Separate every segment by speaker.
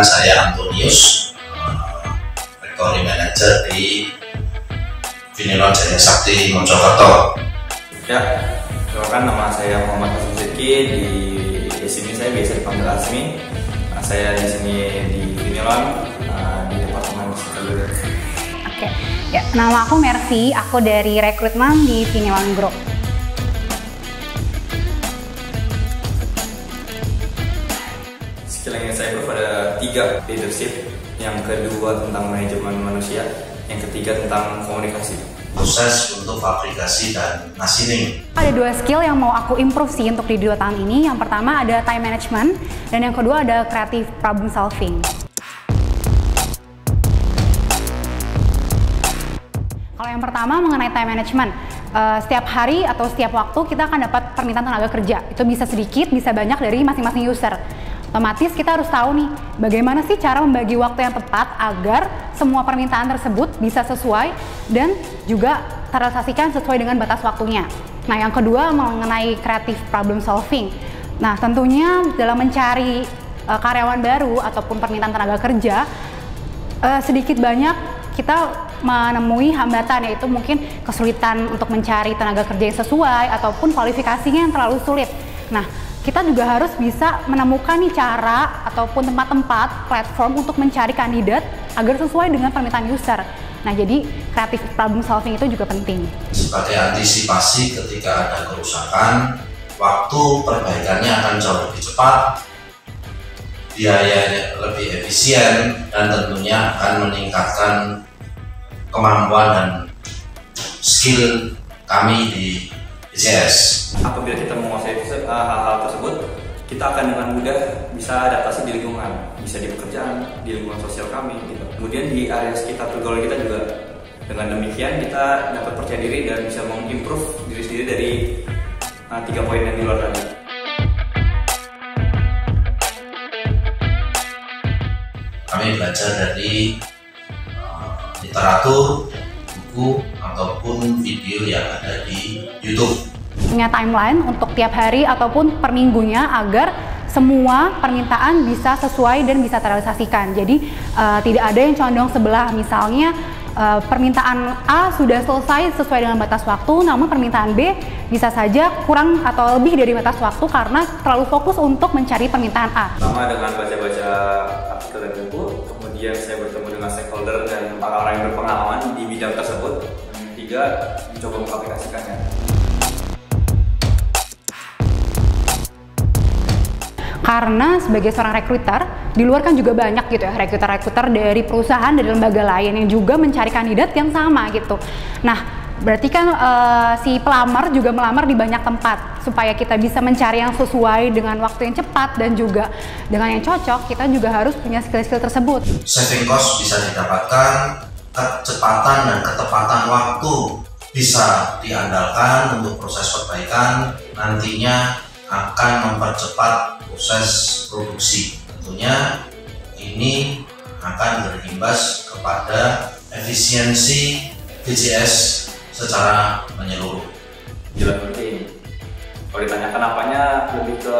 Speaker 1: Perkenalkan, saya Antonius, Factory Manager di Vinilon Jaya Sakti Mojokerto.
Speaker 2: Ya, perkenalkan, nama saya Muhammad Hasan Zeki. Di sini saya biasa dipanggil Asmi. Saya di sini di Vinilon di Departemen Psikologi.
Speaker 3: Oke, ya, nama aku Mercy. Aku dari rekrutmen di Vinilon Group.
Speaker 2: Skill yang saya improve ada 3: leadership, yang kedua tentang manajemen manusia, yang ketiga tentang komunikasi.
Speaker 1: Proses untuk fabrikasi dan machining.
Speaker 3: Ada 2 skill yang mau aku improve sih untuk di 2 tahun ini. Yang pertama ada time management dan yang kedua ada creative problem solving. Kalau yang pertama mengenai time management, setiap hari atau setiap waktu kita akan dapat permintaan tenaga kerja. Itu bisa sedikit, bisa banyak dari masing-masing user. Otomatis kita harus tahu nih, bagaimana sih cara membagi waktu yang tepat agar semua permintaan tersebut bisa sesuai dan juga terrealisasikan sesuai dengan batas waktunya. Nah, yang kedua mengenai creative problem solving. Nah, tentunya dalam mencari karyawan baru ataupun permintaan tenaga kerja, sedikit banyak kita menemui hambatan, yaitu mungkin kesulitan untuk mencari tenaga kerja yang sesuai ataupun kualifikasinya yang terlalu sulit. Nah, kita juga harus bisa menemukan nih cara ataupun tempat-tempat platform untuk mencari kandidat agar sesuai dengan permintaan user. Nah, jadi creative problem solving itu juga penting.
Speaker 1: Sebagai antisipasi ketika ada kerusakan, waktu perbaikannya akan jauh lebih cepat, biayanya lebih efisien, dan tentunya akan meningkatkan kemampuan dan skill kami di BCS.
Speaker 2: Apabila kita menguasai hal-hal tersebut, kita akan dengan mudah bisa adaptasi di lingkungan, bisa di pekerjaan, di lingkungan sosial kami gitu. Kemudian di area sekitar pergaulan kita juga. Dengan demikian kita dapat percaya diri dan bisa mengimprove diri sendiri dari 3 poin yang di luar tadi.
Speaker 1: Kami belajar dari literatur, buku, ataupun video yang ada di YouTube.
Speaker 3: Punya timeline untuk tiap hari ataupun per minggunya agar semua permintaan bisa sesuai dan bisa terrealisasikan. Jadi tidak ada yang condong sebelah. Misalnya permintaan A sudah selesai sesuai dengan batas waktu, namun permintaan B bisa saja kurang atau lebih dari batas waktu karena terlalu fokus untuk mencari permintaan A.
Speaker 2: Pertama dengan baca-baca artikel dan buku, kemudian saya bertemu dengan stakeholder dan orang-orang yang berpengalaman di bidang tersebut. Yang ketiga, mencoba mengaplikasikannya.
Speaker 3: Karena sebagai seorang rekruter, di luar kan juga banyak gitu ya rekruter-rekruter dari perusahaan, dari lembaga lain yang juga mencari kandidat yang sama gitu. Nah, berarti kan si pelamar juga melamar di banyak tempat. Supaya kita bisa mencari yang sesuai dengan waktu yang cepat dan juga dengan yang cocok, kita juga harus punya skill-skill tersebut.
Speaker 1: Saving cost bisa didapatkan, kecepatan dan ketepatan waktu bisa diandalkan untuk proses perbaikan, nantinya akan mempercepat proses produksi. Tentunya ini akan berimbas kepada efisiensi BCS secara menyeluruh.
Speaker 2: Jelas seperti ini. Kalau ditanya kenapanya, lebih ke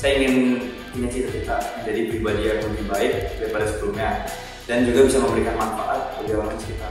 Speaker 2: saya ingin punya cita-cita menjadi pribadi yang lebih baik daripada sebelumnya dan juga bisa memberikan manfaat bagi orang sekitar.